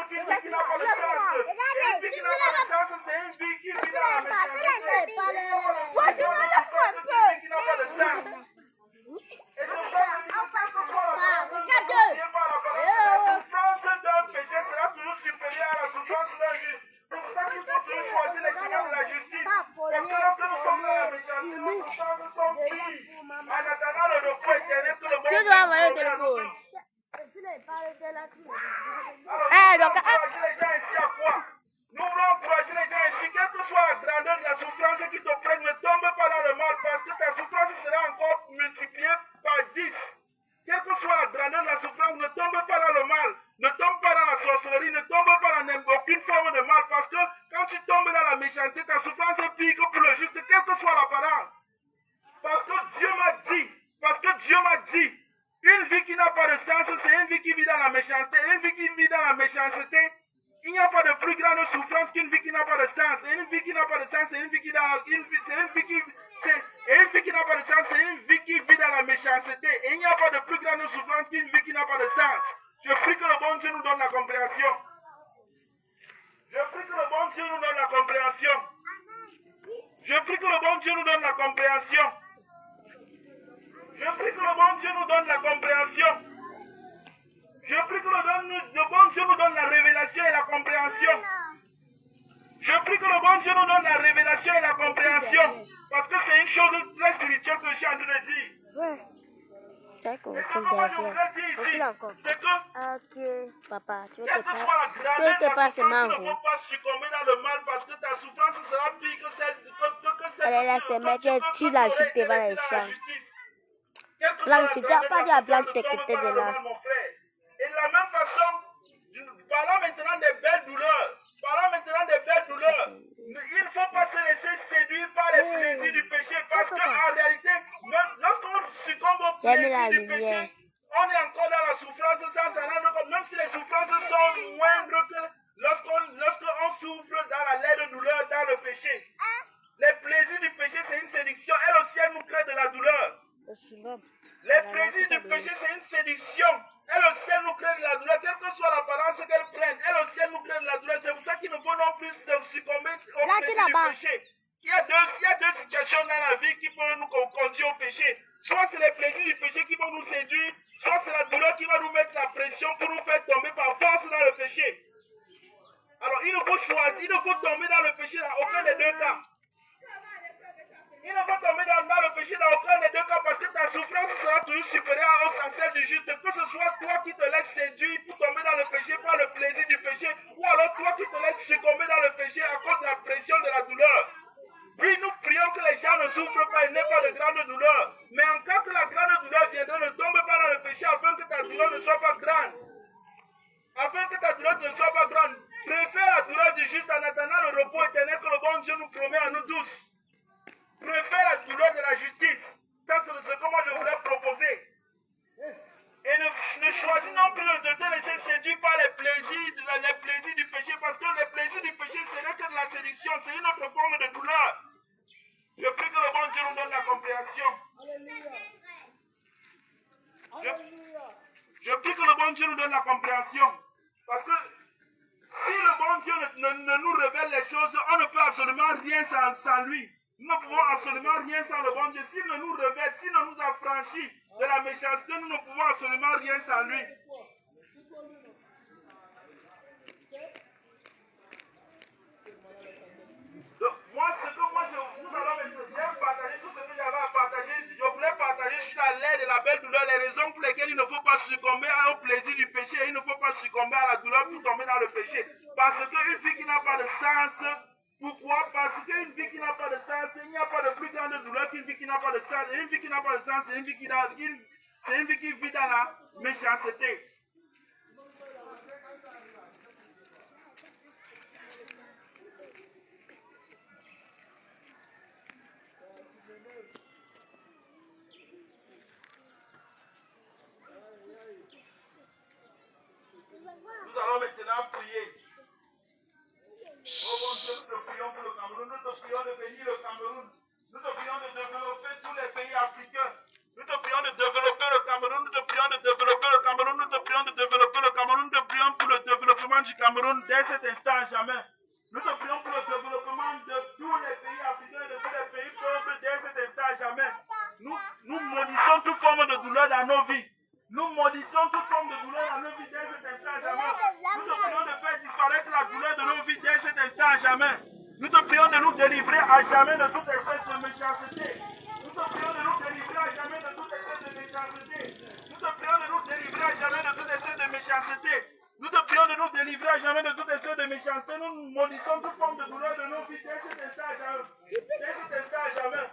qu'une vie qui n'a pas de sens. Et une vie qui n'a pas de sens, c'est une vie qui vit dans la méchanceté. Moi, je me laisse un peu. Une vie qui n'a pas de sens. Et c'est ça, quelle que soit la souffrance d'un péché sera toujours supérieure à la souffrance d'un juste. C'est pour ça qu'il faut toujours choisir les chemins de la justice. Parce que lorsque nous sommes dans la méchanceté, nos souffrances sont pires. En attendant le repos éternel que le bon Dieu dois envoyer le téléphone. Alors, nous voulons encourager les gens ici à quoi? Nous voulons encourager les gens ici, quelle que soit la grandeur de la souffrance qui te prenne, ne tombe pas dans le mal parce que ta souffrance sera encore multipliée par 10. Quelle que soit la grandeur de la souffrance, ne tombe pas dans le mal, ne tombe pas dans la sorcellerie, ne tombe pas dans aucune forme de mal parce que quand tu tombes dans la méchanceté, ta souffrance est pire que pour le juste, quelle que soit l'apparence. Parce que Dieu m'a dit, une vie qui n'a pas de sens, c'est une vie qui vit dans la méchanceté. Une vie qui vit dans la méchanceté, il n'y a pas de plus grande souffrance qu'une vie qui n'a pas de sens. Et une vie qui n'a pas de sens, c'est une vie qui n'a pas de sens, c'est une vie qui vit dans la méchanceté. Et il n'y a pas de plus grande souffrance qu'une vie qui n'a pas de sens. Je prie que le bon Dieu nous donne la compréhension. Je prie que le bon Dieu nous donne la compréhension. Je prie que le bon Dieu nous donne la compréhension. Je prie que le bon Dieu nous donne la compréhension. Je prie que le bon Dieu nous donne la révélation et la compréhension. Je prie que le bon Dieu nous donne la révélation et la compréhension. Parce que c'est une chose très spirituelle que je suis en train de dire. Ouais. Et ce que moi je voudrais dire ici, c'est que Ok, papa, tu veux quelle te que soit la grandeur de pas ta ce souffrance, tu ne mango. faut pas succomber dans le mal parce que ta souffrance sera pire que celle Elle là, c'est mec, tu l'as jeté par les champs. Blanche, tu n'as pas dit à Blanche que tu étais là. Et de la même façon, parlons maintenant des belles douleurs. Il ne faut pas se laisser séduire par les plaisirs du péché. Parce qu'en réalité, lorsqu'on succombe aux plaisirs du péché, on est encore dans la souffrance sans s'en rendre compte. Même si les souffrances sont moindres que lorsqu'on souffre dans la laide douleur dans le péché. Les plaisirs du péché, c'est une séduction. Elle aussi, elle nous crée de la douleur. Les plaisirs du péché, c'est une séduction. Elle aussi, elle nous crée de la douleur, quelle que soit l'apparence qu'elle prenne. Elle aussi, elle nous crée de la douleur. C'est pour ça qu'il ne faut non plus succomber au plaisir du péché. Il y a deux situations dans la vie qui peuvent nous conduire au péché. Soit c'est les plaisirs du péché qui vont nous séduire, soit c'est la douleur qui va nous mettre la pression pour nous faire tomber par force dans le péché. Alors, il faut choisir, il ne faut tomber dans le péché dans aucun des deux cas. Il ne faut tomber dans le péché dans aucun des deux cas parce que ta souffrance sera toujours supérieure à celle du juste. Que ce soit toi qui te laisses séduire pour tomber dans le péché par le plaisir du péché, ou alors toi qui te laisses succomber dans le péché à cause de la pression de la douleur. Puis nous prions que les gens ne souffrent pas et n'aient pas de grande douleur. Mais en cas que la grande douleur viendra, ne tombe pas dans le péché afin que ta douleur ne soit pas grande. Afin que ta douleur ne soit pas grande. Préfère la douleur du juste en attendant le repos éternel que le bon Dieu nous promet à nous tous. Préfère la douleur de la justice. Ça, c'est ce que moi je voulais proposer. Et ne choisis non plus de te laisser séduire par les plaisirs du péché, parce que les plaisirs du péché, ce n'est que de la séduction, c'est une autre forme de douleur. Je prie que le bon Dieu nous donne la compréhension. Je prie que le bon Dieu nous donne la compréhension. Parce que si le bon Dieu ne nous révèle les choses, on ne peut absolument rien sans lui. Nous ne pouvons absolument rien sans le bon Dieu. S'il ne nous révèle, s'il ne nous affranchit de la méchanceté, nous ne pouvons absolument rien sans lui. Donc, nous allons maintenant partager tout ce que j'avais à partager. Je voulais partager sur la laide et la belle douleur, les raisons pour lesquelles il ne faut pas succomber au plaisir du péché, il ne faut pas succomber à la douleur pour tomber dans le péché. Parce qu'une vie qui n'a pas de sens, pourquoi? Parce qu'une vie qui n'a pas de sens, il n'y a pas de plus grande douleur qu'une vie qui n'a pas de sens. Et une vie qui n'a pas de sens, c'est une vie qui vit dans la méchanceté. Nous allons maintenant prier. Oh mon Dieu, nous te prions pour le Cameroun, nous te prions de bénir le Cameroun, nous te prions de développer tous les pays africains, nous te prions de développer le Cameroun, nous te prions de développer le Cameroun, nous te prions développement du Cameroun dès cet instant à jamais. Nous te prions pour le développement de tous les pays africains et de tous les pays pauvres dès cet instant à jamais. Nous maudissons toute forme de douleur dans nos vies. Nous maudissons toute forme de douleur dans nos vies dès cet instant à jamais. Nous te prions de faire disparaître la douleur de nos vies dès cet instant à jamais. Nous te prions de nous délivrer à jamais de toute espèce de méchanceté. Nous te prions de nous délivrer à jamais de toute espèce de méchanceté. Nous te prions de nous délivrer à jamais de toute espèce de méchanceté. Nous te prions de nous délivrer à jamais de toute espèce de méchanceté. Nous maudissons toute forme de douleur de nos vies dès cet instant à jamais. Dès cet instant à jamais.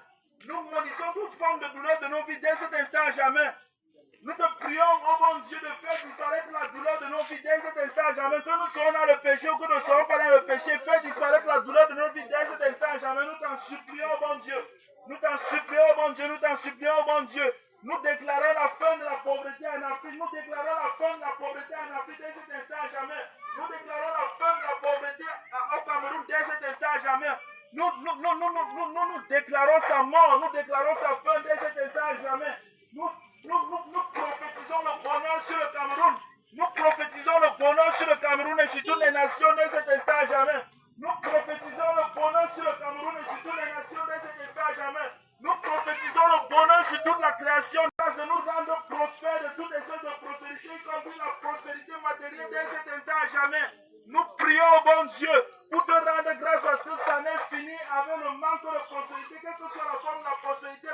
Nous maudissons toute forme de douleur de nos vies dès cet instant à jamais. Nous te prions, oh bon Dieu, de faire disparaître la douleur de nos vies dès cet instant à jamais. Que nous serons dans le péché ou que nous ne serons pas dans le péché. Fais disparaître la douleur de nos vies dès cet instant à jamais. Nous t'en supplions, oh bon Dieu. Nous t'en supplions, oh bon Dieu. Nous t'en supplions, oh bon Dieu. Nous déclarons la fin de la pauvreté en Afrique. Nous déclarons la fin de la pauvreté en Afrique dès cet instant à jamais. Nous déclarons la fin de la pauvreté au Cameroun dès cet instant à jamais. Nous déclarons sa mort. Nous déclarons sa fin dès cet instant à jamais. Nous prophétisons le bonheur sur le Cameroun. Nous prophétisons le bonheur sur le Cameroun et sur toutes les nations dès cet instant à jamais. Nous prophétisons le bonheur sur le Cameroun et sur toutes les nations dès cet instant à jamais. Nous prophétisons le bonheur sur toute la création, de nous rendre prospères de toutes les sortes de prospérité, y compris la prospérité matérielle dès cet instant à jamais. Nous prions au bon Dieu pour te rendre grâce parce que ça n'est fini avec le manque de prospérité, quelle que soit la forme de la prospérité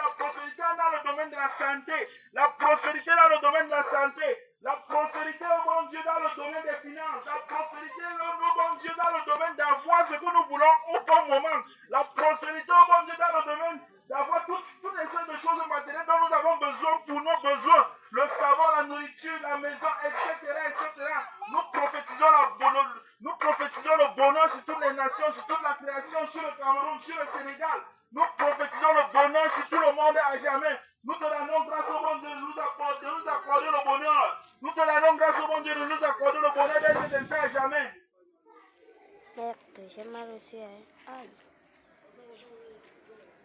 dans le domaine de la santé, la prospérité dans le domaine de la santé, la prospérité au bon Dieu dans le domaine des finances, la prospérité au bon Dieu dans le domaine d'avoir ce que nous voulons au bon moment, la prospérité au bon Dieu dans le domaine d'avoir toutes les sortes de choses matérielles dont nous avons besoin pour nos besoins, le savon, la nourriture, la maison, etc. Nous prophétisons le bonheur sur toutes les nations, sur toute la création, sur le Cameroun, sur le Sénégal. Nous prophétisons le bonheur sur tout le monde à jamais. Nous te donnons grâce au bon Dieu de nous accorder le bonheur. Nous te donnons grâce au bon Dieu de nous accorder le bonheur dès cet instant à jamais. Merde, j'ai mal aussi. Aïe.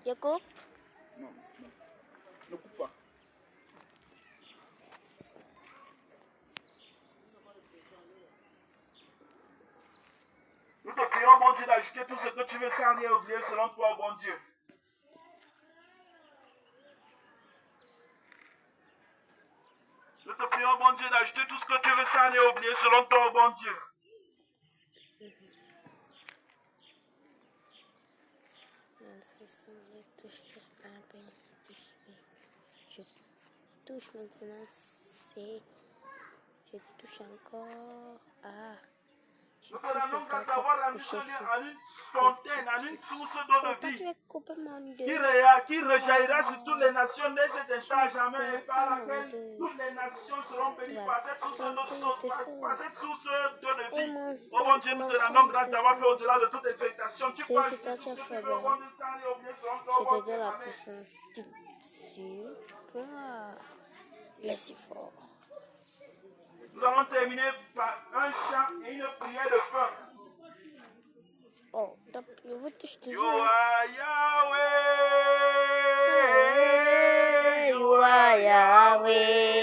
Je coupe? Non, ne coupe pas. Nous te prions, bon Dieu, d'ajouter tout ce que tu veux sans rien oublier selon toi, bon Dieu. Nous te prions, bon Dieu, d'ajouter tout ce que tu veux sans rien oublier selon toi, bon Dieu. Je touche maintenant, je touche encore. Ah, je Nous te touche donnons grâce encore d'avoir pour rendu coucher ce lieu ça. en une fontaine, en une source d'eau de Toi, tu vie veux couper mon qui deux. rejaillira sur toutes les nations dès cet instant à jamais et par laquelle toutes les nations seront bénies par cette source d'eau de vie. Oh mon Dieu, nous te rendons grâce d'avoir fait au-delà de toute expectation. Tu peux C'est toi qui as fait le. Je te donne la puissance. Laisse fort. Nous allons terminer par un chant et une prière de fin. Oh, je vous touche You toujours. are Yahweh. You are Yahweh.